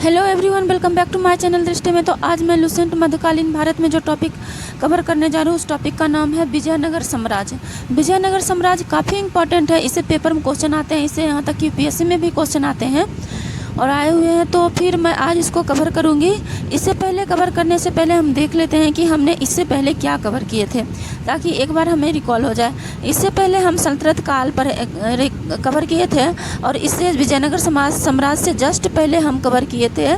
Hello everyone, welcome back to my channel Drishti में। तो आज मैं लुसेंट मध्यकालीन भारत में जो टॉपिक कवर करने जा रही हूँ उस टॉपिक का नाम है विजयनगर साम्राज्य। विजयनगर साम्राज्य काफ़ी इंपॉर्टेंट है, इससे पेपर में क्वेश्चन आते हैं, इससे यहाँ तक कि यूपीएससी में भी क्वेश्चन आते हैं और आए हुए हैं। तो फिर मैं आज इसको कवर करूँगी। इससे पहले कवर करने से पहले हम देख लेते हैं कि हमने इससे पहले क्या कवर किए थे, ताकि एक बार हमें रिकॉल हो जाए। इससे पहले हम सल्तनत काल पर कवर किए थे और इससे विजयनगर साम्राज्य से जस्ट पहले हम कवर किए थे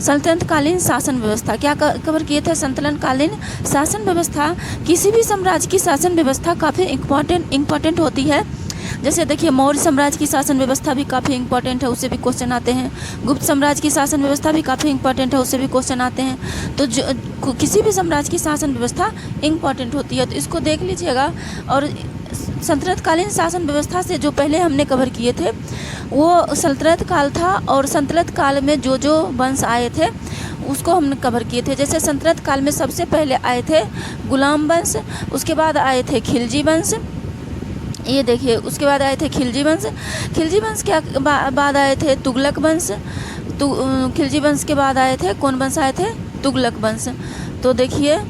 सल्तनत कालीन शासन व्यवस्था। क्या कवर किए थे? सल्तनत कालीन शासन व्यवस्था। किसी भी साम्राज्य की शासन व्यवस्था काफ़ी इम्पॉर्टेंट होती है। जैसे देखिए, मौर्य साम्राज्य की शासन व्यवस्था भी काफ़ी इंपॉर्टेंट है, उससे भी क्वेश्चन आते हैं। गुप्त साम्राज्य की शासन व्यवस्था भी काफ़ी इंपॉर्टेंट है, उससे भी क्वेश्चन आते हैं। तो जो किसी भी साम्राज्य की शासन व्यवस्था इंपॉर्टेंट होती है, तो इसको देख लीजिएगा। और सल्तनत कालीन शासन व्यवस्था से जो पहले हमने कवर किए थे वो सल्तनत काल था, और सल्तनत काल में जो जो वंश आए थे उसको हमने कवर किए थे। जैसे सल्तनत काल में सबसे पहले आए थे गुलाम वंश, उसके बाद आए थे खिलजी वंश, ये देखिए, उसके बाद आए थे खिलजी वंश। खिलजी वंश के बाद आए थे तुगलक वंश। खिलजी वंश के बाद आए थे कौन वंश आए थे? तुगलक वंश। तो देखिए,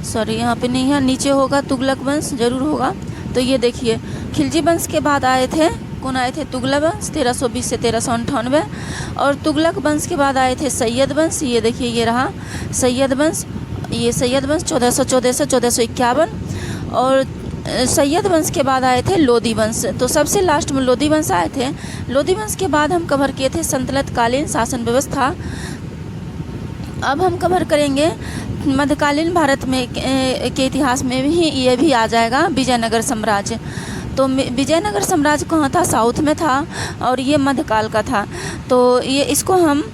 सॉरी यहाँ पे नहीं है, नीचे होगा, तुगलक वंश जरूर होगा। तो ये देखिए, खिलजी वंश के बाद आए थे कौन आए थे? तुगलक वंश 1320 से 1398। और तुगलक वंश के बाद आए थे सैयद वंश। ये देखिए, ये रहा सैयद वंश। ये सैयद वंश 1414 से 1451। और सैयद वंश के बाद आए थे लोदी वंश। तो सबसे लास्ट में लोदी वंश आए थे। लोदी वंश के बाद हम कवर किए थे सल्तनत कालीन शासन व्यवस्था। अब हम कवर करेंगे मध्यकालीन भारत में के इतिहास में भी ये भी आ जाएगा विजयनगर साम्राज्य। तो विजयनगर साम्राज्य कहाँ था? साउथ में था और ये मध्यकाल का था। तो ये इसको हम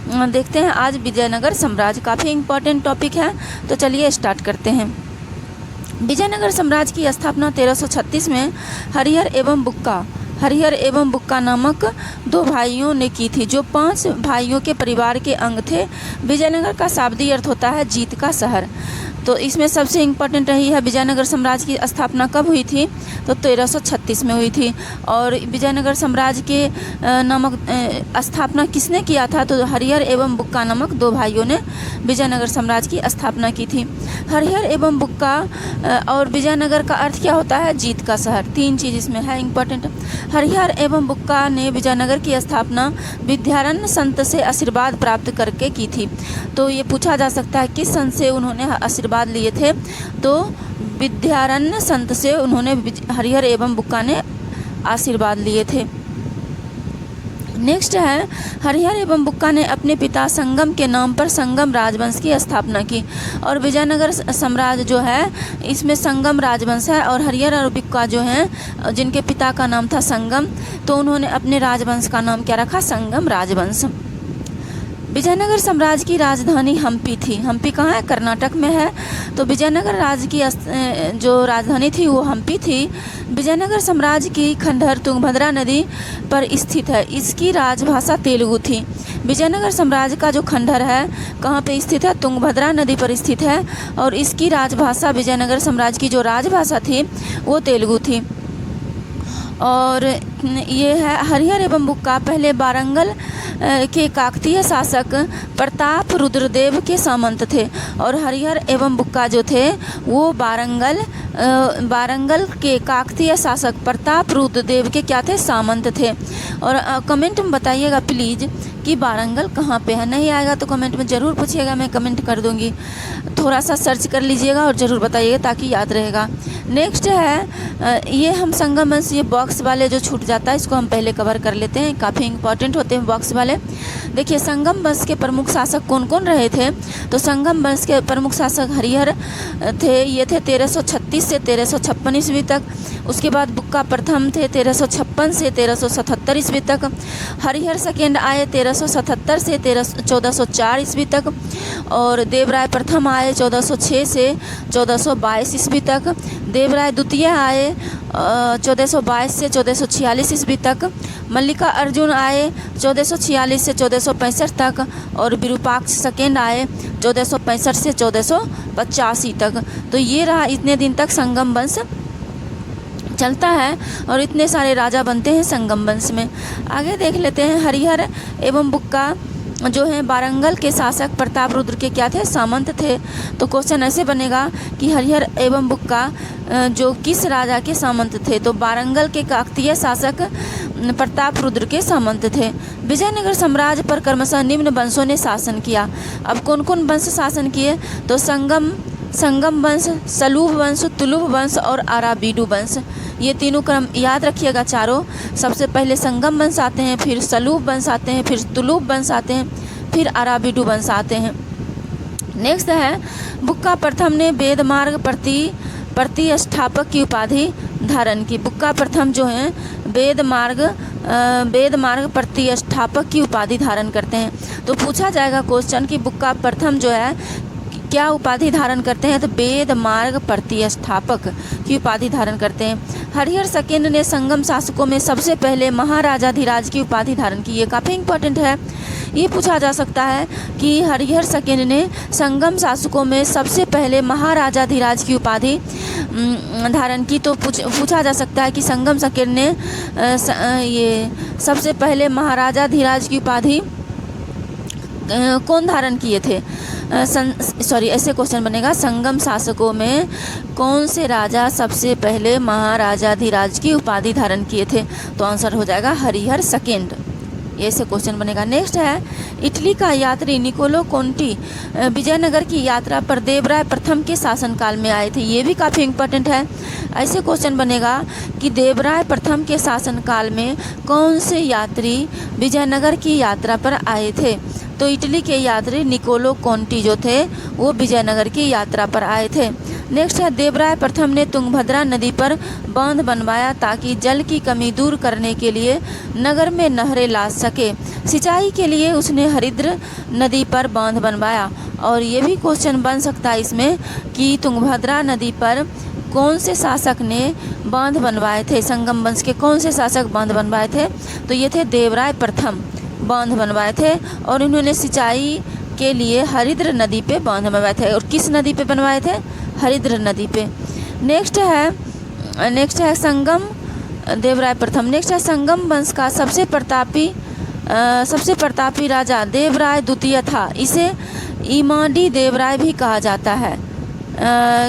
देखते हैं आज। विजयनगर साम्राज्य काफ़ी इम्पोर्टेंट टॉपिक है, तो चलिए स्टार्ट करते हैं। विजयनगर साम्राज्य की स्थापना 1336 में हरिहर एवं बुक्का नामक दो भाइयों ने की थी, जो 5 भाइयों के परिवार के अंग थे। विजयनगर का शाब्दिक अर्थ होता है जीत का शहर। तो इसमें सबसे इम्पोर्टेंट रही है विजयनगर साम्राज्य की स्थापना कब हुई थी? तो 1336 में हुई थी। और विजयनगर साम्राज्य के नामक स्थापना किसने किया था? तो हरिहर एवं बुक्का नामक 2 भाइयों ने विजयनगर साम्राज्य की स्थापना की थी। हरिहर एवं बुक्का और विजयनगर का अर्थ क्या होता है? जीत का शहर। 3 चीज़ इसमें है इम्पोर्टेंट। हरिहर एवं बुक्का ने विजयनगर की स्थापना विद्यारण्य संत से आशीर्वाद प्राप्त करके की थी। तो ये पूछा जा सकता है किस संत से उन्होंने आशीर्वाद लिए थे? तो विद्यारण्य संत से उन्होंने हरिहर एवं बुक्का ने आशीर्वाद लिए थे। नेक्स्ट है, हरिहर एवं बुक्का ने अपने पिता संगम के नाम पर संगम राजवंश की स्थापना की। और विजयनगर साम्राज्य जो है इसमें संगम राजवंश है, और हरिहर और बुक्का जो हैं जिनके पिता का नाम था संगम, तो उन्होंने अपने राजवंश का नाम क्या रखा? संगम राजवंश। विजयनगर साम्राज्य की राजधानी हम्पी थी। हम्पी कहाँ है? कर्नाटक में है। तो विजयनगर राज्य की जो राजधानी थी वो हम्पी थी। विजयनगर साम्राज्य की खंडहर तुंगभद्रा नदी पर स्थित है। इसकी राजभाषा तेलुगु थी। विजयनगर साम्राज्य का जो खंडहर है कहाँ पे स्थित है? तुंगभद्रा नदी पर स्थित है। और इसकी राजभाषा, विजयनगर साम्राज्य की जो राजभाषा थी वो तेलुगु थी। और ये है, हरिहर एवं बुक्का पहले वारंगल के काकतीय शासक प्रताप रुद्रदेव के सामंत थे। और हरिहर एवं बुक्का जो थे वो वारंगल के काकतीय शासक प्रताप रुद्रदेव के क्या थे? सामंत थे। और कमेंट में बताइएगा प्लीज़ कि वारंगल कहाँ पे है। नहीं आएगा तो कमेंट में ज़रूर पूछिएगा, मैं कमेंट कर दूँगी। थोड़ा सा सर्च कर लीजिएगा और ज़रूर बताइएगा ताकि याद रहेगा। नेक्स्ट है, ये हम संगम वंश, ये बॉक्स वाले जो छूट जाता है इसको हम पहले कवर कर लेते हैं, काफ़ी इंपॉर्टेंट होते हैं बॉक्स वाले। देखिए, संगम वंश के प्रमुख शासक कौन कौन रहे थे? तो संगम वंश के प्रमुख शासक हरिहर थे, ये थे 1336 से 1356 ईस्वी तक। उसके बाद बुक्का प्रथम थे 1356 से 1377 ईस्वी तक। हरिहर सेकेंड आए 1377 से 1404 ईस्वी तक। और देवराय प्रथम आए 1406 से 1422 ईस्वी तक। देवराय द्वितीय आए 1422 से 1446 ईस्वी तक। मल्लिका अर्जुन आए 1446 से 1465 तक। और विरूपाक्ष सेकेंड आए 1465 से 1485 तक। तो ये रहा, इतने दिन तक संगम वंश चलता है और इतने सारे राजा बनते हैं संगम वंश में। आगे देख लेते हैं, हरिहर एवं बुक्का जो हैं वारंगल के शासक प्रताप रुद्र के क्या थे, सामंत थे। तो क्वेश्चन ऐसे बनेगा कि हरिहर एवं बुक्का जो किस राजा के सामंत थे, तो वारंगल के काकतीय शासक प्रताप रुद्र के सामंत थे। विजयनगर साम्राज्य पर क्रमशः निम्न वंशों ने शासन किया। अब कौन कौन वंश शासन किए, तो संगम वंश, सलूब वंश, तुलुब वंश और आराबीडू वंश। ये तीनों क्रम याद रखिएगा चारों। सबसे पहले संगम वंश आते हैं, फिर सलूब वंश आते हैं, फिर तुलुब वंश आते हैं, फिर आराबीडू वंश आते हैं। नेक्स्ट है बुक्का प्रथम ने वेद मार्ग प्रतिष्ठापक की उपाधि धारण की। बुक्का प्रथम जो हैं वेद मार्ग प्रतिष्ठापक की उपाधि धारण करते हैं। तो पूछा जाएगा क्वेश्चन कि बुक्का प्रथम जो है क्या उपाधि धारण करते हैं, तो वेद मार्ग प्रतिष्ठापक की उपाधि धारण करते हैं। हरिहर सेकेंड ने संगम शासकों में सबसे पहले महाराजाधिराज की उपाधि धारण की। ये काफ़ी इंपॉर्टेंट है। ये पूछा जा सकता है कि हरिहर सेकेंड ने संगम शासकों में सबसे पहले महाराजाधिराज की उपाधि धारण की। तो पूछा जा सकता है कि संगम सेकेंड ने ये सबसे पहले महाराजाधिराज की उपाधि कौन धारण किए थे। ऐसे क्वेश्चन बनेगा, संगम शासकों में कौन से राजा सबसे पहले महाराजाधिराज की उपाधि धारण किए थे, तो आंसर हो जाएगा हरिहर सेकेंड। ऐसे क्वेश्चन बनेगा। नेक्स्ट है इटली का यात्री निकोलो कोंटी विजयनगर की यात्रा पर देवराय प्रथम के शासनकाल में आए थे। ये भी काफ़ी इंपॉर्टेंट है। ऐसे क्वेश्चन बनेगा कि देवराय प्रथम के शासनकाल में कौन से यात्री विजयनगर की यात्रा पर आए थे, तो इटली के यात्री निकोलो कोंटी जो थे वो विजयनगर की यात्रा पर आए थे। नेक्स्ट है देवराय प्रथम ने तुंगभद्रा नदी पर बांध बनवाया ताकि जल की कमी दूर करने के लिए नगर में नहरें ला सके। सिंचाई के लिए उसने हरिद्र नदी पर बांध बनवाया। और ये भी क्वेश्चन बन सकता है इसमें कि तुंगभद्रा नदी पर कौन से शासक ने बांध बनवाए थे, संगम वंश के कौन से शासक बांध बनवाए थे, तो ये थे देवराय प्रथम बांध बनवाए थे। और इन्होंने सिंचाई के लिए हरिद्र नदी पे बांध बनवाए थे। और किस नदी पे बनवाए थे, हरिद्र नदी पे। नेक्स्ट है संगम देवराय प्रथम। नेक्स्ट है संगम वंश का सबसे प्रतापी राजा देवराय द्वितीय था। इसे इमाडी देवराय भी कहा जाता है।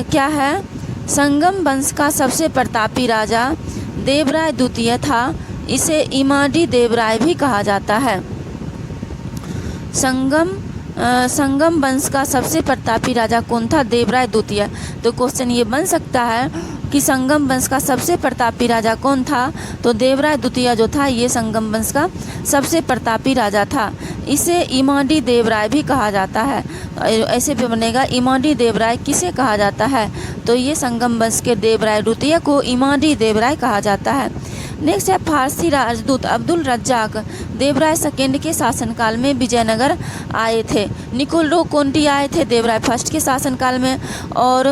क्या है, संगम वंश का सबसे प्रतापी राजा देवराय द्वितीय था। इसे इमाडी देवराय भी कहा जाता है। संगम वंश का सबसे प्रतापी राजा कौन था, देवराय द्वितीय। तो क्वेश्चन ये बन सकता है कि संगम वंश का सबसे प्रतापी राजा कौन था, तो देवराय द्वितीय जो था ये संगम वंश का सबसे प्रतापी राजा था। इसे इमाडी देवराय भी कहा जाता है। ऐसे भी बनेगा इमाडी देवराय किसे कहा जाता है, तो ये संगम वंश के देवराय द्वितीय को इमाडी देवराय कहा जाता है। नेक्स्ट है फारसी राजदूत अब्दुल रज्जाक देवराय सेकेंड के शासनकाल में विजयनगर आए थे। निकोलो कोंटी आए थे देवराय फर्स्ट के शासनकाल में, और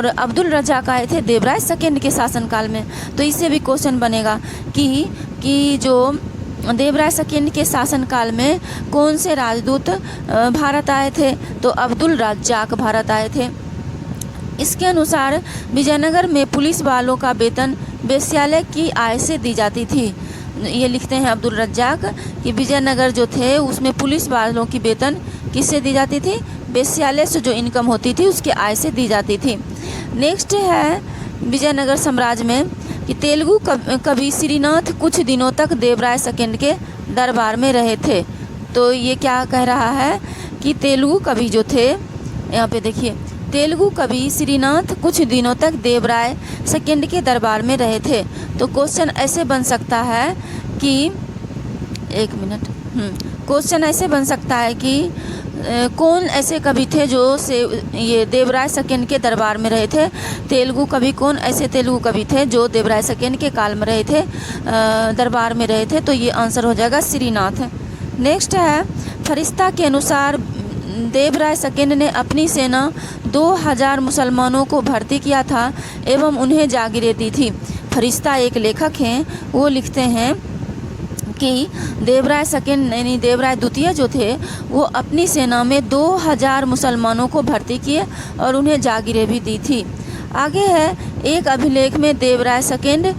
अब्दुल रज्जाक आए थे देवराय सेकेंड के शासनकाल में। तो इससे भी क्वेश्चन बनेगा कि जो देवराय सेकेंड के शासनकाल में कौन से राजदूत भारत आए थे, तो अब्दुल रज्जाक भारत आए थे। इसके अनुसार विजयनगर में पुलिस वालों का वेतन वेश्यालय की आय से दी जाती थी। ये लिखते हैं अब्दुल रज्जाक कि विजयनगर जो थे उसमें पुलिस वालों की वेतन किससे दी जाती थी, वेश्यालय से जो इनकम होती थी उसके आय से दी जाती थी। नेक्स्ट है विजयनगर साम्राज्य में कि तेलुगु कवि श्रीनाथ कुछ दिनों तक देवराय सेकेंड के दरबार में रहे थे। तो ये क्या कह रहा है कि तेलुगु कवि जो थे, यहाँ पे देखिए, तेलुगु कवि श्रीनाथ कुछ दिनों तक देवराय सेकेंड के दरबार में रहे थे। तो क्वेश्चन ऐसे बन सकता है कि क्वेश्चन ऐसे बन सकता है कि कौन ऐसे कवि थे जो ये देवराय सेकेंड के दरबार में रहे थे। तेलुगु कवि कौन ऐसे तेलुगु कवि थे जो देवराय सेकेंड के काल में रहे थे, दरबार में रहे थे, तो ये आंसर हो जाएगा श्रीनाथ। नेक्स्ट है फरिश्ता के अनुसार देवराय सेकेंड ने अपनी सेना 2000 मुसलमानों को भर्ती किया था एवं उन्हें जागीरें दी थी। फरिश्ता एक लेखक हैं, वो लिखते हैं कि देवराय सेकेंड यानी देवराय द्वितीय जो थे वो अपनी सेना में 2000 मुसलमानों को भर्ती किए और उन्हें जागीरें भी दी थी। आगे है, एक अभिलेख में देवराय सेकंड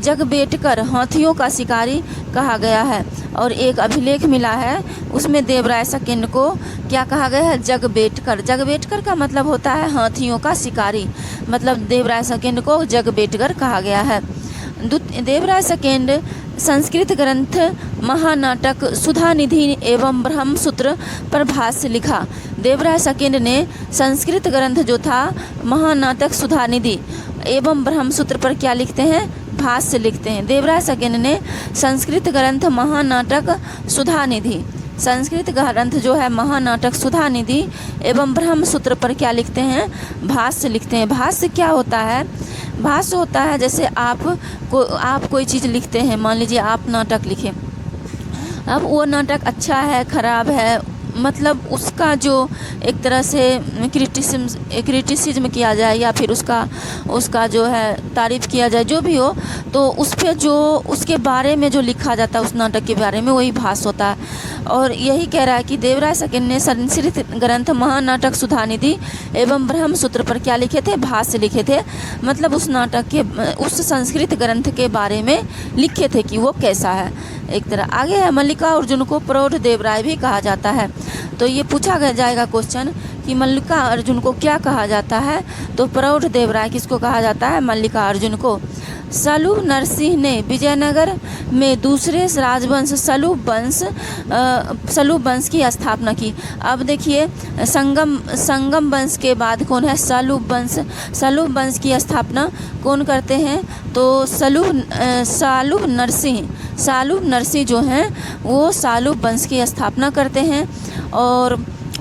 जगबेटकर हाथियों का शिकारी कहा गया है, और एक अभिलेख मिला है उसमें देवराय सेकंड को क्या कहा गया है, जगबेटकर। जगबेटकर का मतलब होता है हाथियों का शिकारी, मतलब देवराय सेकंड को जगबेटकर कहा गया है। देवराय सेकंड संस्कृत ग्रंथ महानाटक सुधानिधि एवं ब्रह्मसूत्र पर भाष्य लिखा। देवराय सेकंड ने संस्कृत ग्रंथ जो था महानाटक सुधानिधि एवं ब्रह्मसूत्र पर क्या लिखते हैं, भाष्य लिखते हैं। देवराय सेकंड ने संस्कृत ग्रंथ महानाटक सुधानिधि, संस्कृत ग्रंथ जो है महानाटक सुधानिधि एवं ब्रह्मसूत्र पर क्या लिखते हैं, भाष्य लिखते हैं। भाष्य क्या होता है, भाष्य होता है जैसे आप कोई चीज़ लिखते हैं, मान लीजिए आप नाटक लिखे, अब वो नाटक अच्छा है खराब है, मतलब उसका जो एक तरह से क्रिटिसिज्म किया जाए या फिर उसका जो है तारीफ़ किया जाए, जो भी हो, तो उस पर जो उसके बारे में जो लिखा जाता है उस नाटक के बारे में, वही भाष्य होता है। और यही कह रहा है कि देवराय सेकंड ने संस्कृत ग्रंथ महानाटक सुधानिधि एवं ब्रह्मसूत्र पर क्या लिखे थे, भाष्य लिखे थे, मतलब उस नाटक के उस संस्कृत ग्रंथ के बारे में लिखे थे कि वो कैसा है एक तरह। आगे है, मल्लिका अर्जुन को प्रौढ़ देवराय भी कहा जाता है। तो ये पूछा जाएगा क्वेश्चन कि मल्लिका अर्जुन को क्या कहा जाता है, तो प्रौढ़ देवराय किसको कहा जाता है, मल्लिका अर्जुन को। सलूब नरसिंह ने विजयनगर में दूसरे राजवंश सलूब वंश की स्थापना की। अब देखिए संगम वंश के बाद कौन है, सलूब वंश। सलूब वंश की स्थापना कौन करते हैं, तो सालूब नरसिंह जो हैं वो सालूब वंश की स्थापना करते हैं, और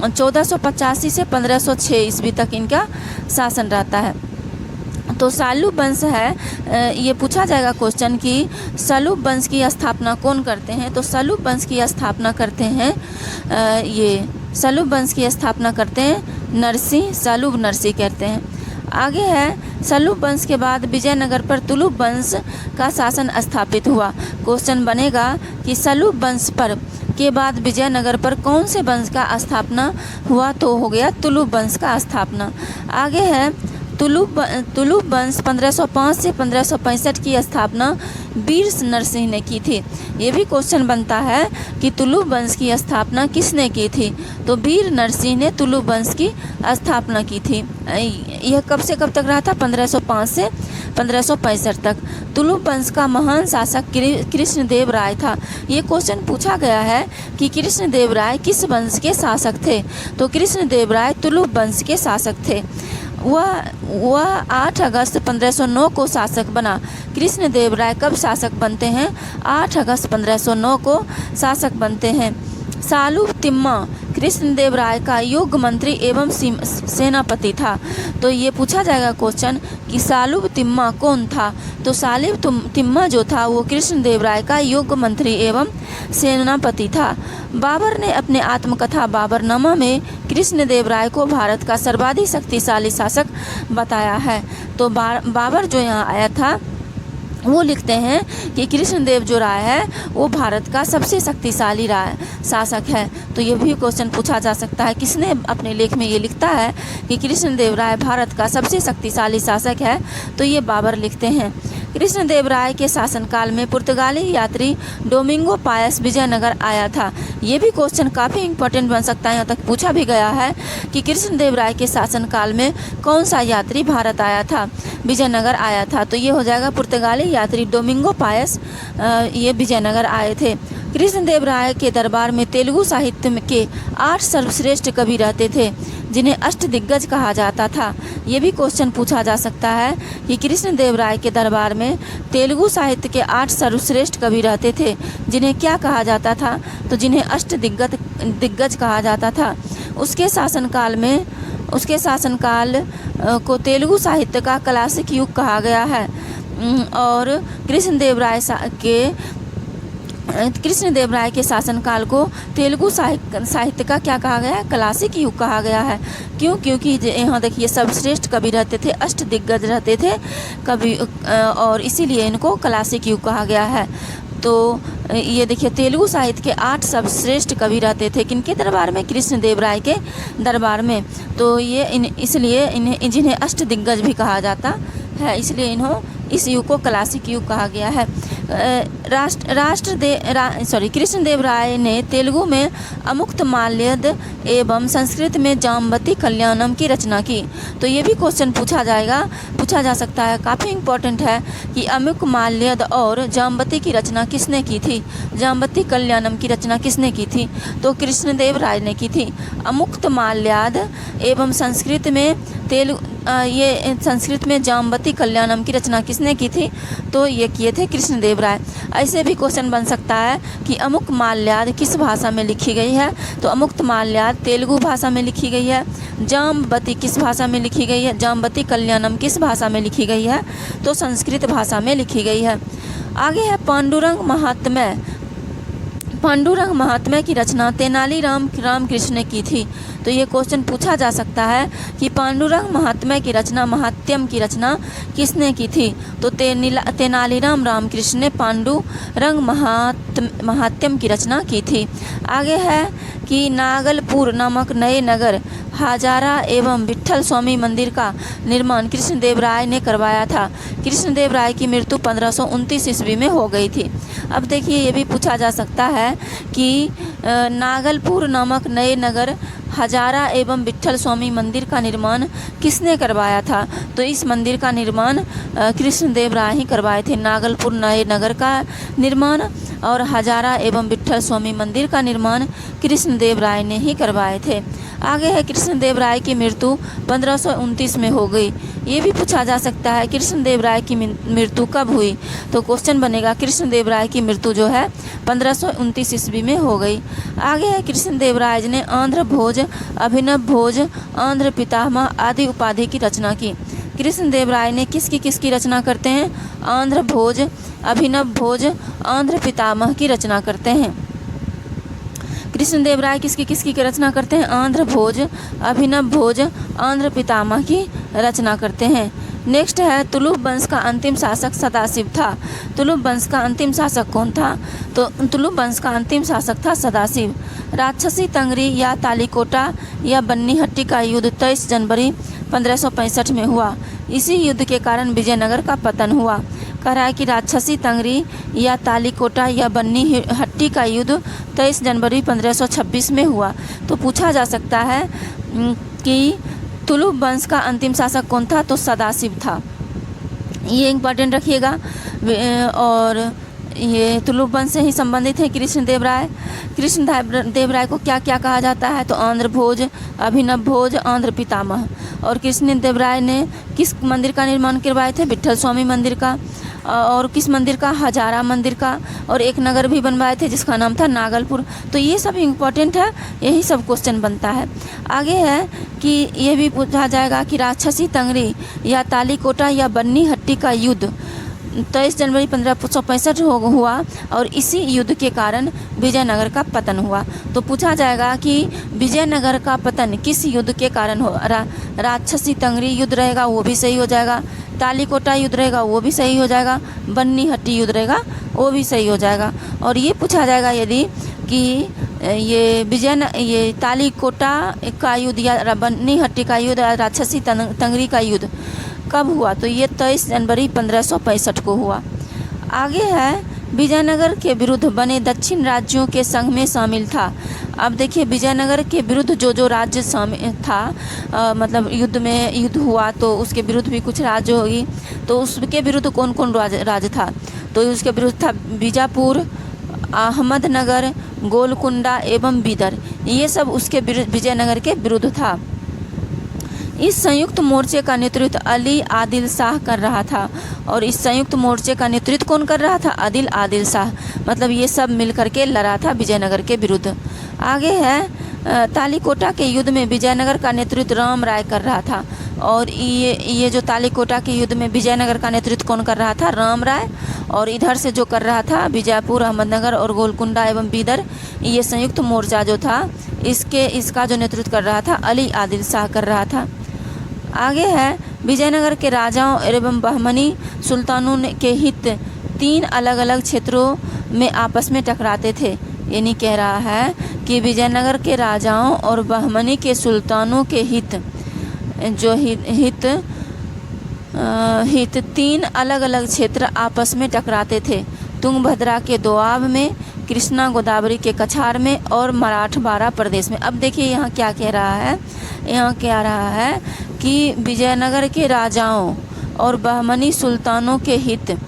1485 से 1506 ईस्वी तक इनका शासन रहता है। तो सलूब वंश है, ये पूछा जाएगा क्वेश्चन कि सलूब वंश की स्थापना कौन करते हैं, तो सलूब वंश की स्थापना करते हैं ये सलूब वंश की स्थापना करते हैं नरसिंह, सलूब नरसिंह कहते हैं। आगे है, सलूब वंश के बाद विजयनगर पर तुलुक वंश का शासन स्थापित हुआ। क्वेश्चन बनेगा कि सलूब वंश पर के बाद विजयनगर पर कौन से वंश का स्थापना हुआ, तो हो गया तुलुक वंश का स्थापना। आगे है, तुलुक वंश 1505 से 1565 की स्थापना वीर नरसिंह ने की थी। ये भी क्वेश्चन बनता है कि तुलुक वंश की स्थापना किसने की थी, तो वीर नरसिंह ने तुलुक वंश की स्थापना की थी। यह कब से कब तक रहा था, 1505 से 1565 तक। तुलुक वंश का महान शासक कृष्णदेव राय था। ये क्वेश्चन पूछा गया है कि कृष्णदेव राय किस वंश के शासक थे, तो कृष्णदेव राय तुलुक वंश के शासक थे। वह 8 अगस्त 1509 को शासक बना। कृष्णदेव राय कब शासक बनते हैं, 8 अगस्त 1509 को शासक बनते हैं। सालूब तिम्मा कृष्णदेव राय का योग्य मंत्री एवं सेनापति था। तो ये पूछा जाएगा क्वेश्चन कि सालूब तिम्मा कौन था, तो सालूब तिम्मा जो था वो कृष्णदेव राय का योग्य मंत्री एवं सेनापति था। बाबर ने अपने आत्मकथा बाबरनामा में कृष्णदेव राय को भारत का सर्वाधिक शक्तिशाली शासक बताया है। तो बाबर जो यहाँ आया था वो लिखते हैं कि कृष्णदेव जो राय है वो भारत का सबसे शक्तिशाली शासक है। तो ये भी क्वेश्चन पूछा जा सकता है, किसने अपने लेख में ये लिखता है कि कृष्णदेव राय भारत का सबसे शक्तिशाली शासक है, तो ये बाबर लिखते हैं। कृष्णदेव राय के शासनकाल में पुर्तगाली यात्री डोमिंगो पायस विजयनगर आया था। ये भी क्वेश्चन काफ़ी इंपॉर्टेंट बन सकता है, यहाँ तक पूछा भी गया है कि कृष्णदेव राय के शासनकाल में कौन सा यात्री भारत आया था, विजयनगर आया था, तो ये हो जाएगा पुर्तगाली यात्री डोमिंगो पायस ये विजयनगर आए थे। कृष्णदेव राय के दरबार में तेलुगु साहित्य के 8 सर्वश्रेष्ठ कवि रहते थे, जिन्हें अष्टदिग्गज कहा जाता था। ये भी क्वेश्चन पूछा जा सकता है कि कृष्णदेव राय के दरबार में तेलुगु साहित्य के 8 सर्वश्रेष्ठ कवि रहते थे, जिन्हें क्या कहा जाता था, तो जिन्हें अष्टदिग्गज कहा जाता था। उसके शासनकाल को तेलुगु साहित्य का क्लासिक युग कहा गया है, और कृष्णदेव राय के शासनकाल को तेलुगु साहित्य का क्या कहा गया है, क्लासिक युग कहा गया है। क्यों, क्योंकि यहाँ देखिए सर्वश्रेष्ठ कवि रहते थे, अष्टदिग्गज रहते थे कवि, और इसीलिए इनको क्लासिक युग कहा गया है। तो ये देखिए तेलुगु साहित्य के 8 सर्वश्रेष्ठ कवि रहते थे किनके दरबार में, कृष्णदेव राय के दरबार में। तो ये इसलिए इन्हें जिन्हें अष्टदिग्गज भी कहा जाता है, इसलिए इस युग को क्लासिक युग कहा गया है। कृष्णदेव राय ने तेलुगु में अमुक्तमाल्यद एवं संस्कृत में जाम्बती कल्याणम की रचना की। तो ये भी क्वेश्चन पूछा जा सकता है, काफ़ी इम्पोर्टेंट है कि अमुक्तमाल्यद और जाम्बती की रचना किसने की थी, जाम्बती कल्याणम की रचना किसने की थी, तो कृष्णदेव राय ने की थी। अमुक्तमाल्याद एवं संस्कृत में जाम्बती कल्याणम की रचना किसने की थी, तो ये किए थे कृष्णदेव राय। ऐसे भी क्वेश्चन बन सकता है कि अमुक्तमाल्याद किस भाषा में लिखी गई है, तो अमुक्तमाल्याद तेलुगु भाषा में लिखी गई है। जाम्बती किस भाषा में लिखी गई है, जाम्बती कल्याणम किस भाषा में लिखी गई है, तो संस्कृत भाषा में लिखी गई है। आगे है पांडुरंग महात्म्य की रचना तेनाली रामकृष्ण ने की थी। तो ये क्वेश्चन पूछा जा सकता है कि पांडुरंग महात्म्य की रचना किसने की थी, तो तेनालीराम रामकृष्ण ने पांडुरंग महात्म्य की रचना की थी। आगे है कि नागलपुर नामक नए नगर हजारा एवं विट्ठल स्वामी मंदिर का निर्माण कृष्णदेव राय ने करवाया था। कृष्णदेव राय की मृत्यु 1529 ईस्वी में हो गई थी। अब देखिए ये भी पूछा जा सकता है कि नागलपुर नामक नए नगर हजारा एवं विट्ठल स्वामी मंदिर का निर्माण किसने करवाया था, तो इस मंदिर का निर्माण कृष्णदेव राय ही करवाए थे। नागलपुर नए नगर का निर्माण और हजारा एवं विट्ठल स्वामी मंदिर का निर्माण कृष्णदेव राय ने ही करवाए थे। आगे है कृष्णदेव राय की मृत्यु 1529 में हो गई। ये भी पूछा जा सकता है कृष्णदेव राय की मृत्यु कब हुई, तो क्वेश्चन बनेगा कृष्णदेव राय की मृत्यु जो है 1529 ईस्वी में हो गई। आगे है कृष्णदेव राय ने आंध्र भोज, अभिनव भोज, आंध्र पितामह आदि उपाधि की रचना की। कृष्णदेव राय ने किसकी रचना करते हैं, आंध्र भोज, अभिनव भोज, आंध्र पितामह की रचना करते हैं। कृष्णदेव राय किसकी रचना करते हैं, आंध्र भोज, अभिनव भोज, आंध्र पितामह की रचना करते हैं। नेक्स्ट है तुलुप वंश का अंतिम शासक सदाशिव था। तुलुप वंश का अंतिम शासक कौन था, तो तुलुप वंश का अंतिम शासक था सदाशिव। राक्षसी तंगरी या तालीकोटा या बन्नीहट्टी का युद्ध 23 जनवरी 1565 में हुआ। इसी युद्ध के कारण विजयनगर का पतन हुआ। कह रहा है कि राक्षसी तंगरी या तालीकोटा या बन्नीहट्टी का युद्ध 23 जनवरी 1526 में हुआ। तो पूछा जा सकता है कि तुलुप वंश का अंतिम शासक कौन था, तो सदाशिव था। ये इम्पोर्टेंट रखिएगा। और ये तुलुप वंश से ही संबंधित है कृष्णदेव राय। कृष्णदेव राय को क्या क्या कहा जाता है, तो आंध्र भोज, अभिनव भोज, आंध्र पितामह। और कृष्णदेव राय ने किस मंदिर का निर्माण करवाए थे, विट्ठल स्वामी मंदिर का। और किस मंदिर का, हजारा मंदिर का। और एक नगर भी बनवाए थे जिसका नाम था नागलपुर। तो ये सब इम्पोर्टेंट है, यही सब क्वेश्चन बनता है। आगे है कि ये भी पूछा जाएगा कि राक्षसी तंगरी या तालीकोटा या बन्नीहट्टी का युद्ध 23 जनवरी 1565 हुआ और इसी युद्ध के कारण विजयनगर का पतन हुआ। तो पूछा जाएगा कि विजयनगर का पतन किस युद्ध के कारण हो। राक्षसी तंगरी युद्ध रहेगा वो भी सही हो जाएगा, तालीकोटा युद्ध रहेगा वो भी सही हो जाएगा, बन्नीहट्टी युद्ध रहेगा वो भी सही हो जाएगा। और ये पूछा जाएगा यदि कि ये तालीकोटा का युद्ध या बन्नीहट्टी का युद्ध या राक्षसी तंगरी का युद्ध कब हुआ, तो ये 23 जनवरी 1565 को हुआ। आगे है विजयनगर के विरुद्ध बने दक्षिण राज्यों के संघ में शामिल था। अब देखिए विजयनगर के विरुद्ध जो राज्य था, मतलब युद्ध हुआ तो उसके विरुद्ध भी कुछ राज्य होगी। तो उसके विरुद्ध कौन कौन राज्य था, तो उसके विरुद्ध था बीजापुर, अहमदनगर, गोलकुंडा एवं बीदर। ये सब उसके विजयनगर के विरुद्ध था। इस संयुक्त मोर्चे का नेतृत्व अली आदिल शाह कर रहा था। और इस संयुक्त मोर्चे का नेतृत्व कौन कर रहा था, आदिल शाह। मतलब ये सब मिलकर के लड़ा था विजयनगर के विरुद्ध। आगे है तालीकोटा के युद्ध में विजयनगर का नेतृत्व राम राय कर रहा था। और ये जो तालीकोटा के युद्ध में विजयनगर का नेतृत्व कौन कर रहा था, राम राय। और इधर से जो कर रहा था बीजापुर, अहमदनगर और गोलकुंडा एवं बीदर, ये संयुक्त मोर्चा जो था इसका जो नेतृत्व कर रहा था अली आदिल शाह कर रहा था। आगे है विजयनगर के राजाओं एवं बहमनी सुल्तानों के हित 3 अलग अलग क्षेत्रों में आपस में टकराते थे। यानी कह रहा है कि विजयनगर के राजाओं और बहमनी के सुल्तानों के हित तीन अलग अलग क्षेत्र आपस में टकराते थे। तुंगभद्रा के दोआब में, कृष्णा गोदावरी के कछार में और मराठवाड़ा प्रदेश में। अब देखिए यहाँ क्या कह रहा है, यहाँ कह रहा है कि विजयनगर के राजाओं और बहमनी सुल्तानों के हित,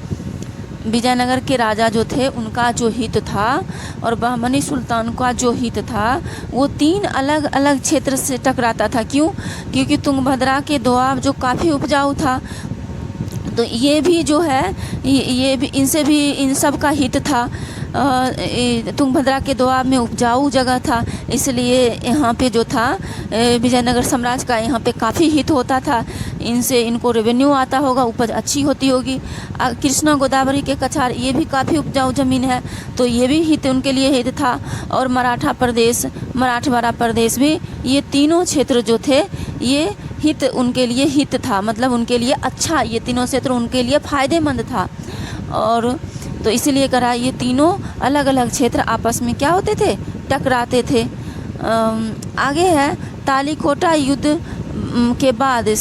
विजयनगर के राजा जो थे उनका जो हित था और बहमनी सुल्तान का जो हित था वो तीन अलग अलग क्षेत्र से टकराता था। क्यों? क्योंकि तुंगभद्रा के दोआब जो काफ़ी उपजाऊ था, तो ये भी जो है ये भी इनसे भी इन सब का हित था। तुंगभद्रा के दोआब में उपजाऊ जगह था, इसलिए यहाँ पे जो था विजयनगर साम्राज्य का यहाँ पे काफ़ी हित होता था। इनसे इनको रेवेन्यू आता होगा, उपज अच्छी होती होगी। कृष्णा गोदावरी के कछार ये भी काफ़ी उपजाऊ ज़मीन है, तो ये भी हित उनके लिए हित था। और मराठवाड़ा प्रदेश भी, ये तीनों क्षेत्र जो थे ये हित उनके लिए हित था, मतलब उनके लिए अच्छा, ये तीनों क्षेत्र उनके लिए फ़ायदेमंद था। और तो इसीलिए करा ये तीनों अलग अलग क्षेत्र आपस में क्या होते थे, टकराते थे। आगे है तालीकोटा युद्ध के बाद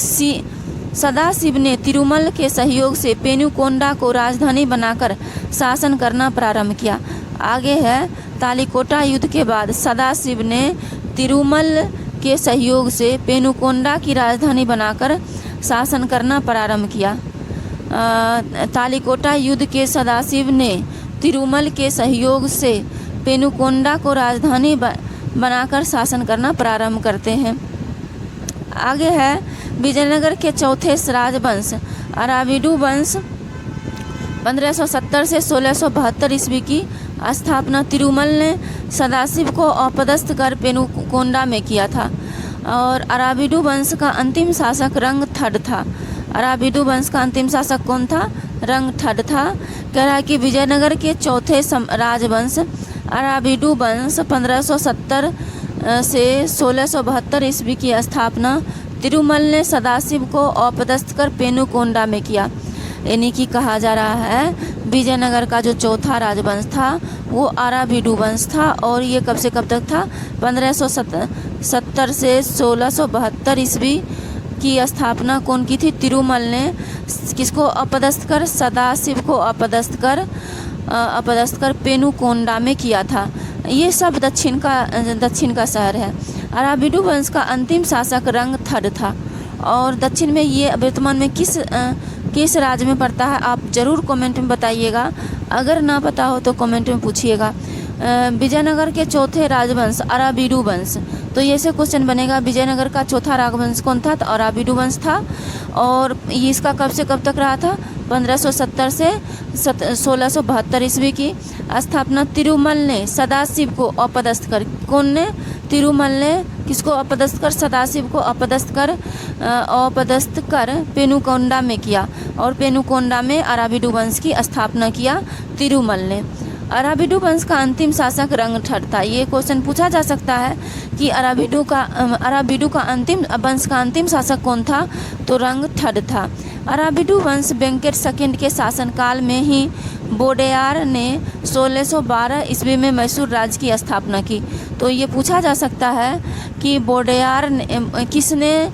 सदाशिव ने तिरुमल के सहयोग से पेनुकोंडा को राजधानी बनाकर शासन करना प्रारंभ किया। आगे है तालीकोटा युद्ध के बाद सदाशिव ने तिरुमल के सहयोग से पेनुकोंडा की राजधानी बनाकर शासन करना प्रारंभ किया। तालीकोटा युद्ध के सदाशिव ने तिरुमल के सहयोग से पेनुकोंडा को राजधानी बनाकर शासन करना प्रारंभ करते हैं। आगे है विजयनगर के चौथे राजवंश अराविडु वंश 1570 से 1672 ईस्वी की स्थापना तिरुमल ने सदाशिव को अपदस्थ कर पेनुकोंडा में किया था। और अराविडु वंश का अंतिम शासक रंगथड था। अराविडु वंश का अंतिम शासक कौन था? रंगथड था। कह रहा है कि विजयनगर के चौथे राजवंश अराविडु वंश 1570 से 1672 ईस्वी की स्थापना तिरुमल ने सदाशिव को अपदस्थ कर पेनुकोंडा में किया। यानी कि कहा जा रहा है विजयनगर का जो चौथा राजवंश था वो अराविडु वंश था, और ये कब से कब तक था? 1570 से 1672 ईस्वी की स्थापना कौन की थी? तिरुमल ने किसको अपदस्थ कर? सदाशिव को अपदस्थ कर पेनुकोंडा में किया था। ये सब दक्षिण का शहर है। अराविडु वंश का अंतिम शासक रंगथड था। और दक्षिण में ये वर्तमान में किस राज्य में पड़ता है, आप ज़रूर कमेंट में बताइएगा। अगर ना पता हो तो कमेंट में पूछिएगा। विजयनगर के चौथे राजवंश अराविडु वंश, तो ये से क्वेश्चन बनेगा विजयनगर का चौथा राजवंश कौन था? तो अराविडु वंश था। और ये इसका कब से कब तक रहा था? 1570 से 1672 ईस्वी की स्थापना तिरुमल ने सदाशिव को अपदस्थ कर, कौन ने? तिरुमल ने किसको अपदस्थ कर? सदाशिव को अपदस्थ कर पेनुकोंडा में किया। और पेनुकोंडा में अराविडु वंश की स्थापना किया तिरुमल ने। अराविडु वंश का अंतिम शासक रंगथड था। ये क्वेश्चन पूछा जा सकता है कि अराविडु का अंतिम वंश का अंतिम शासक कौन था? तो रंगथड था। अराविडु वंश वेंकट सेकंड के शासनकाल में ही वोडेयार ने 1612 ईस्वी में मैसूर राज्य की स्थापना की। तो ये पूछा जा सकता है कि वोडेयार ने किसने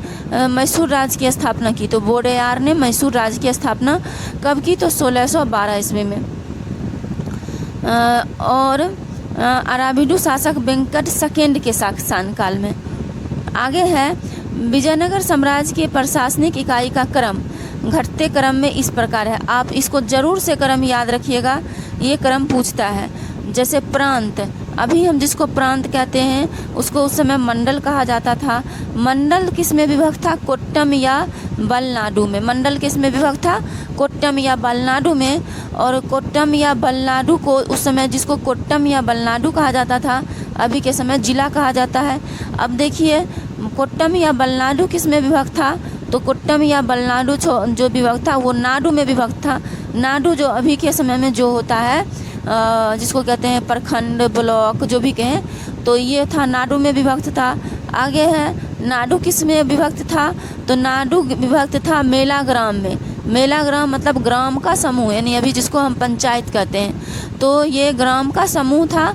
मैसूर राज्य की स्थापना की? तो वोडेयार ने मैसूर राज्य की स्थापना कब की? तो 1612 ईस्वी में। और अराविडु शासक वेंकट सेकंड के शासनकाल में। आगे है विजयनगर साम्राज्य के प्रशासनिक इकाई का क्रम घटते क्रम में इस प्रकार है। आप इसको जरूर से क्रम याद रखिएगा, ये क्रम पूछता है। जैसे प्रांत, अभी हम जिसको प्रांत कहते हैं उसको उस समय मंडल कहा जाता था। मंडल किस में विभक्त था? कोट्टम या बलनाडु में। मंडल किस में विभक्त था? कोट्टम या बलनाडु में। और कोट्टम या बलनाडु को उस समय जिसको कोट्टम या बलनाडु कहा जाता था, अभी के समय जिला कहा जाता है। अब देखिए कोट्टम या बलनाडु किस में विभक्त था? तो कोट्टम या बलनाडु जो विभक्त था वो नाडु में विभक्त था। नाडु जो अभी के समय में जो होता है जिसको कहते हैं प्रखंड, ब्लॉक, जो भी कहें, तो ये था नाडु में विभक्त था। आगे है नाडु किस में विभक्त था? तो नाडु विभक्त था मेलाग्राम में। मेला ग्राम मतलब ग्राम का समूह, यानी अभी जिसको हम पंचायत कहते हैं, तो ये ग्राम का समूह था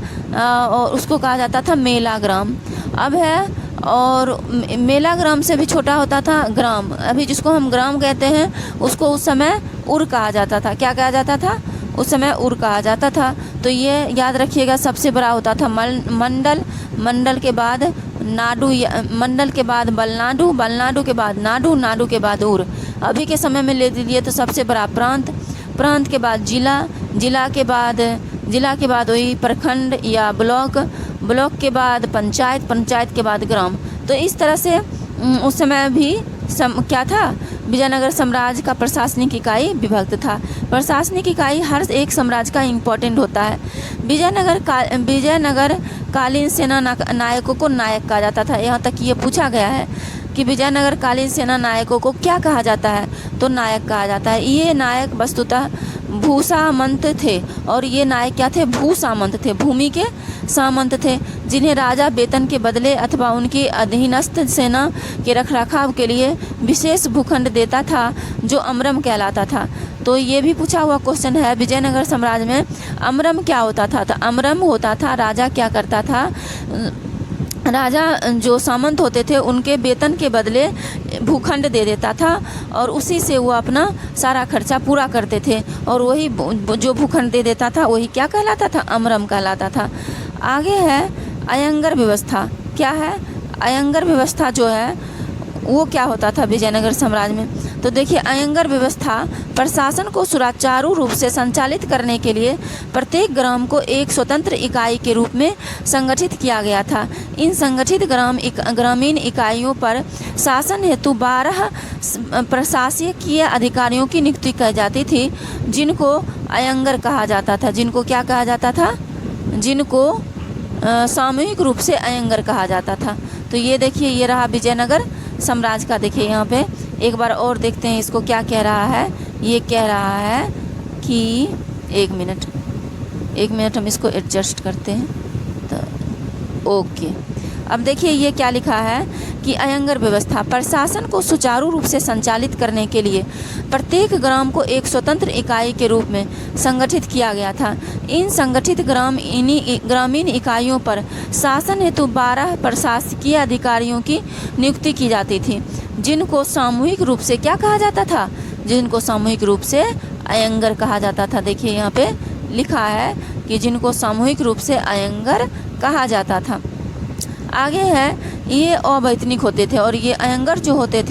और उसको कहा जाता था मेला ग्राम। अब है, और मेला ग्राम से भी छोटा होता था ग्राम, अभी जिसको हम ग्राम कहते हैं उसको उस समय उर कहा जाता था। क्या कहा जाता था? उस समय उर कहा जाता था। तो ये याद रखिएगा, सबसे बड़ा होता था मंडल, मंडल के बाद नाडु, मंडल के बाद बलनाडु, बलनाडु के बाद नाडु, नाडु के बाद उर। अभी के समय में ले लीजिए तो सबसे बड़ा प्रांत, प्रांत के बाद जिला, जिला के बाद वही प्रखंड या ब्लॉक, ब्लॉक के बाद पंचायत, पंचायत के बाद ग्राम। तो इस तरह से उस समय भी क्या था, विजयनगर साम्राज्य का प्रशासनिक इकाई विभक्त था। प्रशासनिक इकाई हर एक साम्राज्य का इम्पोर्टेंट होता है। विजयनगर कालीन सेना नायकों को नायक कहा जाता था। यहाँ तक ये पूछा गया है कि विजयनगर कालीन सेना नायकों को क्या कहा जाता है, तो नायक कहा जाता है। ये नायक वस्तुतः भूसामंत थे, और ये नायक क्या थे? भूसामंत थे, भूमि के सामंत थे, जिन्हें राजा वेतन के बदले अथवा उनकी अधीनस्थ सेना के रखरखाव के लिए विशेष भूखंड देता था, जो अमरम कहलाता था। तो ये भी पूछा हुआ क्वेश्चन है, विजयनगर साम्राज्य में अमरम क्या होता था? तो अमरम होता था, राजा क्या करता था, राजा जो सामंत होते थे उनके वेतन के बदले भूखंड दे देता था, और उसी से वो अपना सारा खर्चा पूरा करते थे, और वही जो भूखंड दे देता था वही क्या कहलाता था? अमरम कहलाता था। आगे है अयंगर व्यवस्था। क्या है? अयंगर व्यवस्था जो है वो क्या होता था विजयनगर साम्राज्य में? तो देखिए, अयंगर व्यवस्था प्रशासन को सुचारू रूप से संचालित करने के लिए प्रत्येक ग्राम को एक स्वतंत्र इकाई के रूप में संगठित किया गया था। इन संगठित ग्रामीण इकाइयों पर शासन हेतु 12 प्रशासकीय अधिकारियों की नियुक्ति की जाती थी, जिनको अयंगर कहा जाता था। जिनको क्या कहा जाता था? जिनको सामूहिक रूप से अयंगर कहा जाता था। तो ये देखिए, ये रहा विजयनगर साम्राज्य का। देखिए यहाँ पे एक बार और देखते हैं इसको क्या कह रहा है। ये कह रहा है कि एक मिनट हम इसको एडजस्ट करते हैं। तो ओके, अब देखिए ये क्या लिखा है कि अयंगर व्यवस्था प्रशासन को सुचारू रूप से संचालित करने के लिए प्रत्येक ग्राम को एक स्वतंत्र इकाई के रूप में संगठित किया गया था। इन संगठित ग्रामीण इकाइयों पर शासन हेतु 12 प्रशासकीय अधिकारियों की नियुक्ति की जाती थी, जिनको सामूहिक रूप से क्या कहा जाता था? जिनको सामूहिक रूप से अयंगर कहा जाता था। देखिए यहाँ पे लिखा है कि जिनको सामूहिक रूप से अयंगर कहा जाता था। आगे है, ये अवैतनिक होते थे, और ये अयंगर जो होते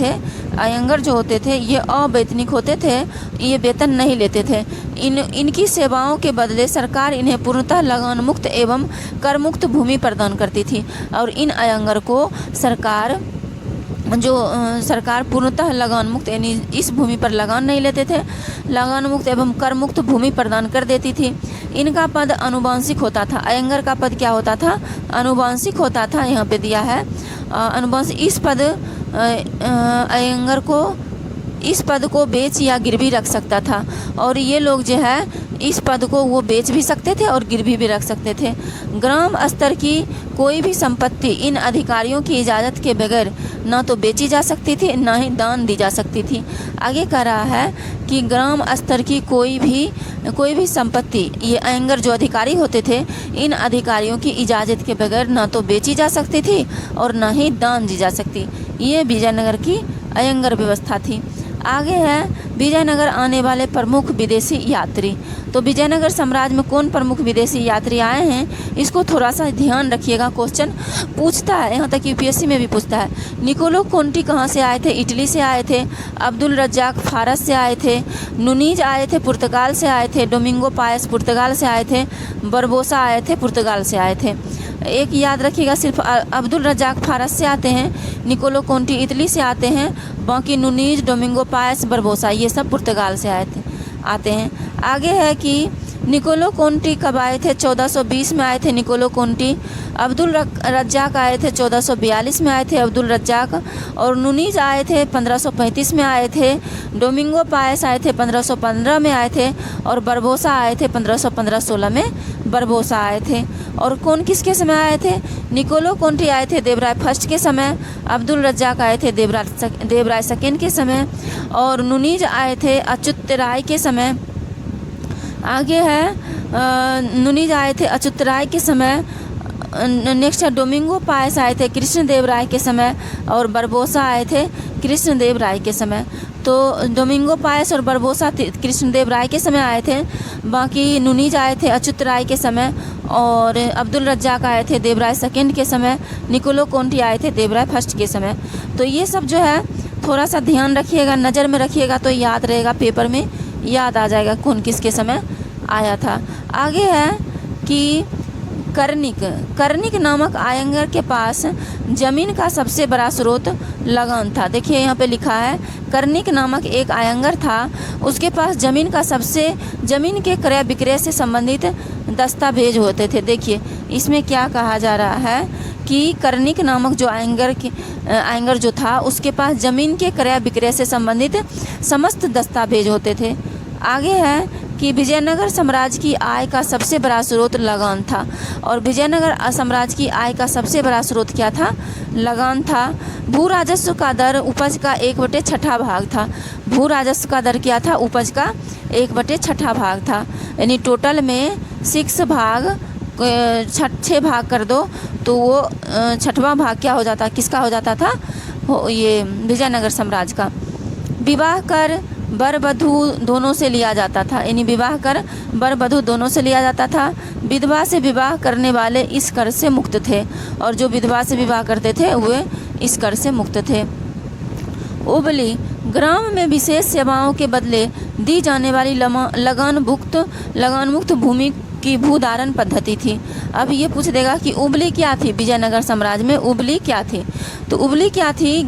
थे ये अवैतनिक होते थे, ये वेतन नहीं लेते थे। इनकी सेवाओं के बदले सरकार इन्हें पूर्णतः लगान मुक्त एवं कर मुक्त भूमि प्रदान करती थी, और इन अयंगर को सरकार पूर्णतः लगान मुक्त, यानी इस भूमि पर लगान नहीं लेते थे, लगान मुक्त एवं कर मुक्त भूमि प्रदान कर देती थी। इनका पद अनुवांशिक होता था। अयंगर का पद क्या होता था? अनुवांशिक होता था। यहाँ पे दिया है अनुवांशिक। अयंगर को इस पद को बेच या गिरवी रख सकता था, और ये लोग जो है इस पद को वो बेच भी सकते थे और गिरवी भी रख सकते थे। ग्राम स्तर की कोई भी संपत्ति इन अधिकारियों की इजाज़त के बगैर ना तो बेची जा सकती थी, ना ही दान दी जा सकती थी। आगे कह रहा है कि ग्राम स्तर की कोई भी संपत्ति, ये अयंगर जो अधिकारी होते थे, इन अधिकारियों की इजाज़त के बगैर ना तो बेची जा सकती थी और ना ही दान दी जा सकती। ये विजयनगर की अयंगर व्यवस्था थी। आगे है विजयनगर आने वाले प्रमुख विदेशी यात्री। तो विजयनगर साम्राज्य में कौन प्रमुख विदेशी यात्री आए हैं, इसको थोड़ा सा ध्यान रखिएगा, क्वेश्चन पूछता है। यहाँ तक यूपीएससी में भी पूछता है। निकोलो कोंटी कहाँ से आए थे? इटली से आए थे। अब्दुल रज्जाक फारस से आए थे। नुनीज आए थे, पुर्तगाल से आए थे। डोमिंगो पायस पुर्तगाल से आए थे। बरबोसा आए थे, पुर्तगाल से आए थे। एक याद रखिएगा, सिर्फ अब्दुल रज्जाक फारस से आते हैं, निकोलो कोंटी इटली से आते हैं, बाकी नुनीज, डोमिंगो पायस, बरबोसा ये सब पुर्तगाल से आते हैं। आगे है कि निकोलो कोंटी कब आए थे? 1420 में आए थे निकोलो कोंटी। अब्दुल रज्जाक आए थे 1442 में आए थे अब्दुल रज्जाक। और नुनीज आए थे 1535 में आए थे। डोमिंगो पायस आए थे 1515 में आए थे। और बरबोसा आए थे 1515-16 में बरबोसा आए थे। और कौन किसके समय आए थे? निकोलो कोंटी आए थे देवराय फर्स्ट के समय। अब्दुल रज्जाक आए थे देवराय सेकेंड के समय। और नुनीज आए थे अच्युत राय के समय। आगे है नुनीज आए थे अच्युत राय के समय। नेक्स्ट है डोमिंगो पायस आए थे कृष्णदेव राय के समय। और बरबोसा आए थे कृष्णदेव राय के समय। तो डोमिंगो पायस और बरबोसा कृष्णदेव राय के समय आए थे। बाकी नुनीज आए थे अच्युत राय के समय। और अब्दुल रज्जाक आए थे देवराय सेकेंड के समय। निकोलो कोंटी आए थे देवराय फर्स्ट के समय। तो ये सब जो है थोड़ा सा ध्यान रखिएगा, नज़र में रखिएगा तो याद रहेगा, पेपर में याद आ जाएगा कौन किसके समय आया था। आगे है कि कर्णिक नामक आयंगर के पास जमीन का सबसे बड़ा स्रोत लगान था। देखिए यहाँ पे लिखा है कर्णिक नामक एक आयंगर था, उसके पास जमीन के क्रय विक्रय से संबंधित दस्तावेज होते थे। देखिए इसमें क्या कहा जा रहा है कि कर्णिक नामक जो आयंगर जो था उसके पास जमीन के क्रय विक्रय से संबंधित समस्त दस्तावेज होते थे। आगे है कि विजयनगर साम्राज्य की आय का सबसे बड़ा स्रोत लगान था। और विजयनगर साम्राज्य की आय का सबसे बड़ा स्रोत क्या था? लगान था। भू राजस्व का दर उपज का 1/6 भाग था। भू राजस्व का दर क्या था? उपज का 1/6 भाग था। यानी टोटल में 6 भाग कर दो तो वो 6वां भाग क्या हो जाता? किसका हो जाता था? ये विजयनगर साम्राज्य का। विवाह कर वर वधू दोनों से लिया जाता था। यानी विवाह कर वर वधू दोनों से लिया जाता था। विधवा से विवाह करने वाले इस कर से मुक्त थे। और जो विधवा से विवाह करते थे वे इस कर से मुक्त थे। उबली ग्राम में विशेष सेवाओं के बदले दी जाने वाली लगान मुक्त भूमि की भूधारण पद्धति थी। अब ये पूछ देगा कि उबली क्या थी? विजयनगर साम्राज्य में उबली क्या थी? तो उबली क्या थी?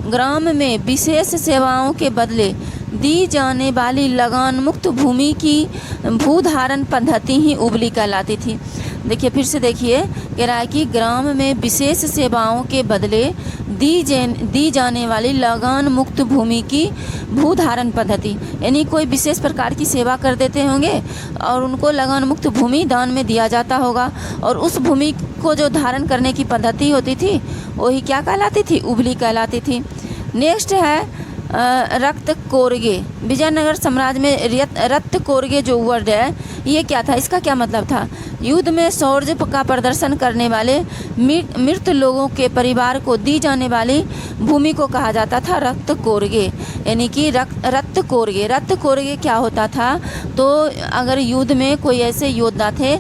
ग्राम में विशेष सेवाओं के बदले दी जाने वाली लगान मुक्त भूमि की भूधारण पद्धति ही उबली कहलाती थी। देखिए फिर से देखिए, कह रहा है कि ग्राम में विशेष सेवाओं के बदले दी जाने वाली लगान मुक्त भूमि की भूधारण पद्धति, यानी कोई विशेष प्रकार की सेवा कर देते होंगे और उनको लगान मुक्त भूमि दान में दिया जाता होगा। और उस भूमि को जो धारण करने की पद्धति होती थी वही क्या कहलाती थी? उबली कहलाती थी। नेक्स्ट है रक्त कोरगे। विजयनगर साम्राज्य में रक्त कोरगे जो वर्ड है ये क्या था? इसका क्या मतलब था? युद्ध में शौर्य का प्रदर्शन करने वाले मृत लोगों के परिवार को दी जाने वाली भूमि को कहा जाता था रक्त कोरगे। यानी कि रक्त कोरगे क्या होता था? तो अगर युद्ध में कोई ऐसे योद्धा थे,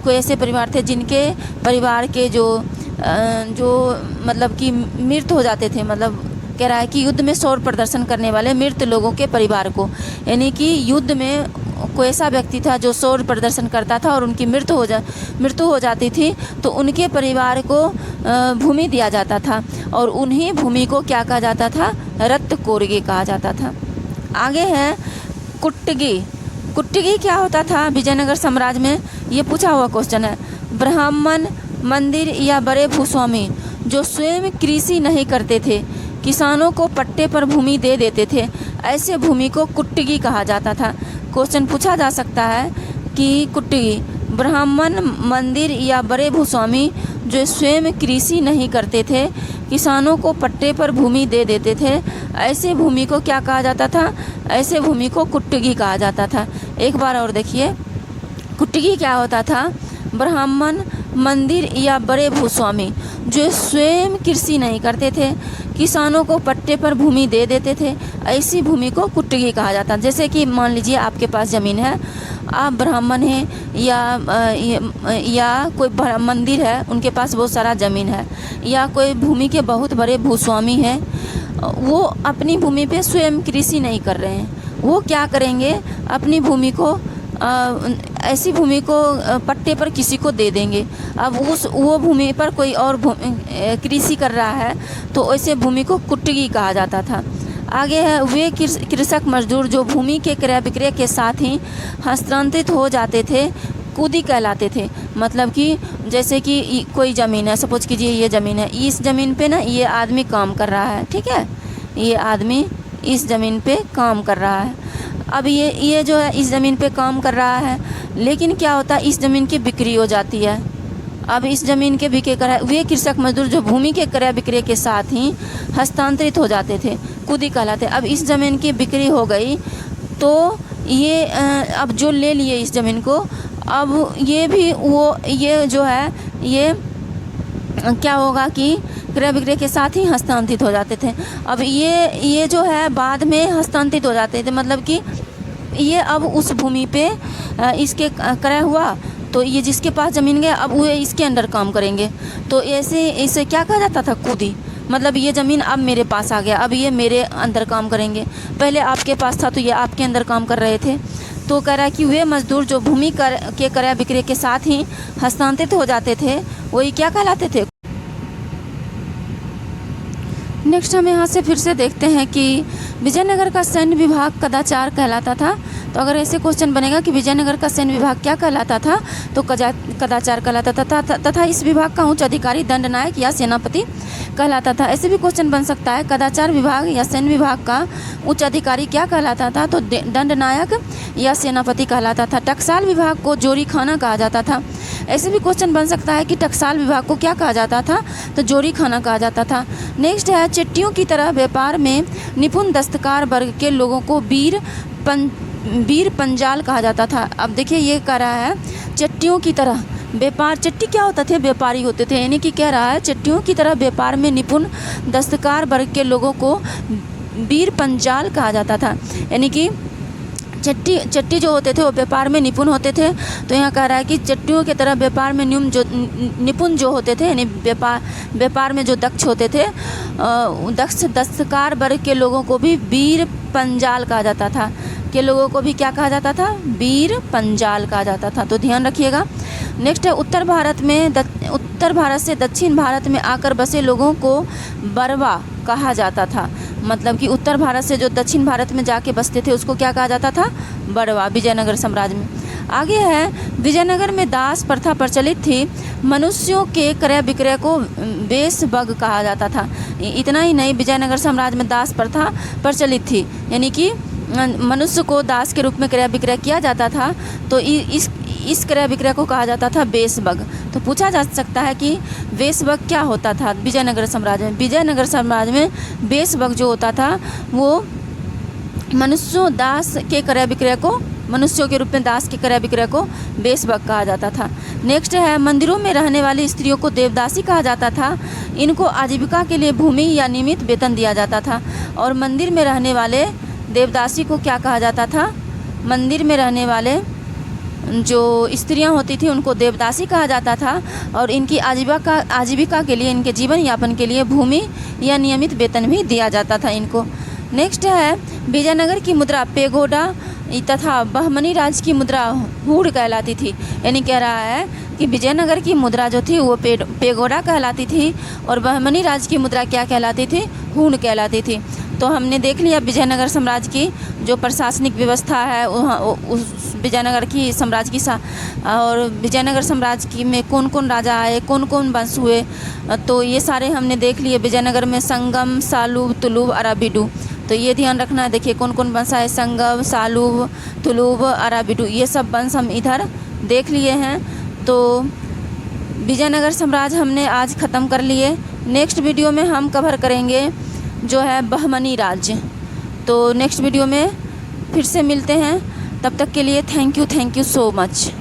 कोई ऐसे परिवार थे जिनके परिवार के जो मतलब कि मृत हो जाते थे, मतलब कह रहा है कि युद्ध में शौर्य प्रदर्शन करने वाले मृत लोगों के परिवार को, यानी कि युद्ध में कोई ऐसा व्यक्ति था जो शौर्य प्रदर्शन करता था और उनकी मृत्यु हो जाती थी तो उनके परिवार को भूमि दिया जाता था और उन्हीं भूमि को क्या कहा जाता था? रक्त कोरगे कहा जाता था। आगे है कुट्टगी क्या होता था विजयनगर साम्राज्य में? ये पूछा हुआ क्वेश्चन है। ब्राह्मण, मंदिर या बड़े भूस्वामी जो स्वयं कृषि नहीं करते थे, किसानों को पट्टे पर भूमि दे देते थे, ऐसे भूमि को कुट्टगी कहा जाता था। क्वेश्चन पूछा जा सकता है कि कुट्टगी ब्राह्मण, मंदिर या बड़े भूस्वामी जो स्वयं कृषि नहीं करते थे, किसानों को पट्टे पर भूमि दे देते थे, ऐसे भूमि को क्या कहा जाता था? ऐसे भूमि को कुट्टगी कहा जाता था। एक बार और देखिए, कुट्टगी क्या होता था? ब्राह्मण, मंदिर या बड़े भूस्वामी जो स्वयं कृषि नहीं करते थे, किसानों को पट्टे पर भूमि दे देते थे, ऐसी भूमि को कुट्टगी कहा जाता है। जैसे कि मान लीजिए आपके पास ज़मीन है, आप ब्राह्मण हैं या कोई मंदिर है, उनके पास बहुत सारा ज़मीन है, या कोई भूमि के बहुत बड़े भूस्वामी हैं, वो अपनी भूमि पे स्वयं कृषि नहीं कर रहे हैं, वो क्या करेंगे? अपनी भूमि को ऐसी भूमि को पट्टे पर किसी को दे देंगे। अब वो भूमि पर कोई और कृषि कर रहा है तो ऐसे भूमि को कुट्टगी कहा जाता था। आगे है वे कृषक मजदूर जो भूमि के क्रय विक्रय के साथ ही हस्तांतरित हो जाते थे कूदी कहलाते थे। मतलब कि जैसे कि कोई ज़मीन है, सपोज कीजिए ये ज़मीन है, इस ज़मीन पे ना ये आदमी काम कर रहा है, ठीक है, ये आदमी इस ज़मीन पे काम कर रहा है। अब ये जो है इस ज़मीन पे काम कर रहा है, लेकिन क्या होता है इस ज़मीन की बिक्री हो जाती है। अब इस ज़मीन के बिक्री वे कृषक मजदूर जो भूमि के क्रय विक्रय के साथ ही हस्तांतरित हो जाते थे कूदी कहलाते। अब इस ज़मीन की बिक्री हो गई तो ये अब जो ले लिए इस ज़मीन को, अब ये भी वो ये जो है ये क्या होगा कि क्रय विक्रय के साथ ही हस्तांतरित हो जाते थे। अब ये जो है बाद में हस्तांतरित हो जाते थे, मतलब कि ये अब उस भूमि पे इसके क्रय हुआ तो ये जिसके पास ज़मीन गया अब वो इसके अंडर काम करेंगे। तो ऐसे इसे क्या कहा जाता था, कूदी। मतलब ये ज़मीन अब मेरे पास आ गया, अब ये मेरे अंदर काम करेंगे। पहले आपके पास था तो ये आपके अंदर काम कर रहे थे। तो कह रहा है कि वे मजदूर जो भूमि के क्रय विक्रय के साथ ही हस्तांतरित हो जाते थे वही क्या कहलाते थे। नेक्स्ट हम यहाँ से फिर से देखते हैं कि विजयनगर का सैन्य विभाग कदाचार कहलाता था। तो अगर ऐसे क्वेश्चन बनेगा कि विजयनगर का सैन्य विभाग क्या कहलाता था, तो कदाचार कहलाता था तथा इस विभाग का उच्च अधिकारी दंडनायक या सेनापति कहलाता था। ऐसे भी क्वेश्चन बन सकता है कदाचार विभाग या सैन्य विभाग का उच्च अधिकारी क्या कहलाता था, तो दंडनायक या सेनापति कहलाता था। टकसाल विभाग को जोरी खाना कहा जाता था। ऐसे भी क्वेश्चन बन सकता है कि टकसाल विभाग को क्या कहा जाता था, तो जोरी खाना कहा जाता था। नेक्स्ट है चिट्टियों की तरह व्यापार में निपुण दस्तकार वर्ग के लोगों को वीर पंजाल कहा जाता था। अब देखिए ये कह रहा है चिट्टियों की तरह व्यापार, चिट्टी क्या होता थे, व्यापारी होते थे, यानी कि कह रहा है चिट्टियों की तरह व्यापार में निपुण दस्तकार वर्ग के लोगों को वीर पंजाल कहा जाता था। यानी कि चट्टी जो होते थे वो व्यापार में निपुण होते थे। तो यहाँ कह रहा है कि चट्टियों की तरह व्यापार में निपुण जो होते थे, यानी व्यापार में जो दक्ष होते थे, दक्ष दस्तकार वर्ग के लोगों को भी वीर पंजाल कहा जाता था। के लोगों को भी क्या कहा जाता था, वीर पंजाल कहा जाता था। तो ध्यान रखिएगा। नेक्स्ट है उत्तर भारत से दक्षिण भारत में आकर बसे लोगों को बरवा कहा जाता था। मतलब कि उत्तर भारत से जो दक्षिण भारत में जाके बसते थे उसको क्या कहा जाता था, बरवा, विजयनगर साम्राज्य में। आगे है विजयनगर में दास प्रथा प्रचलित थी। मनुष्यों के क्रय विक्रय को बेसबग कहा जाता था। इतना ही नहीं, विजयनगर साम्राज्य में दास प्रथा प्रचलित थी, यानी कि मनुष्य को दास के रूप में क्रय विक्रय किया जाता था। तो इस क्रय विक्रय को कहा जाता था बेसबग। तो पूछा जा सकता है कि बेसबग क्या होता था विजयनगर साम्राज्य में। विजयनगर साम्राज्य में बेसबग जो होता था वो मनुष्यों दास के क्रय विक्रय को, मनुष्यों के रूप में दास के क्रय विक्रय को बेसबग कहा जाता था। नेक्स्ट है मंदिरों में रहने वाली स्त्रियों को देवदासी कहा जाता था। इनको आजीविका के लिए भूमि या नियमित वेतन दिया जाता था। और मंदिर में रहने वाले देवदासी को क्या कहा जाता था, मंदिर में रहने वाले जो स्त्रियां होती थी उनको देवदासी कहा जाता था। और इनकी आजीविका के लिए, इनके जीवन यापन के लिए भूमि या नियमित वेतन भी दिया जाता था इनको। नेक्स्ट है विजयनगर की मुद्रा पेगोडा तथा बहमनी राज्य की मुद्रा हूड़ कहलाती थी। यानी कह रहा है कि विजयनगर की मुद्रा जो थी वो पेगोडा कहलाती थी और बहमनी राज्य की मुद्रा क्या कहलाती थी, हूड़ कहलाती थी। तो हमने देख लिया विजयनगर साम्राज्य की जो प्रशासनिक व्यवस्था है उस विजयनगर की साम्राज्य की और विजयनगर साम्राज्य की में कौन कौन राजा आए, कौन कौन वंश हुए, तो ये सारे हमने देख लिए। विजयनगर में संगम, सालूब, तुलुब, अराबिडू। तो ये ध्यान रखना है। देखिए कौन कौन वंश आए, संगम, सालूब, तुलुब, अराबिडू, ये सब वंश हम इधर देख लिए हैं। तो विजयनगर साम्राज्य हमने आज ख़त्म कर लिए। नेक्स्ट वीडियो में हम कवर करेंगे जो है बहमनी राज्य। तो नेक्स्ट वीडियो में फिर से मिलते हैं, तब तक के लिए थैंक यू सो मच।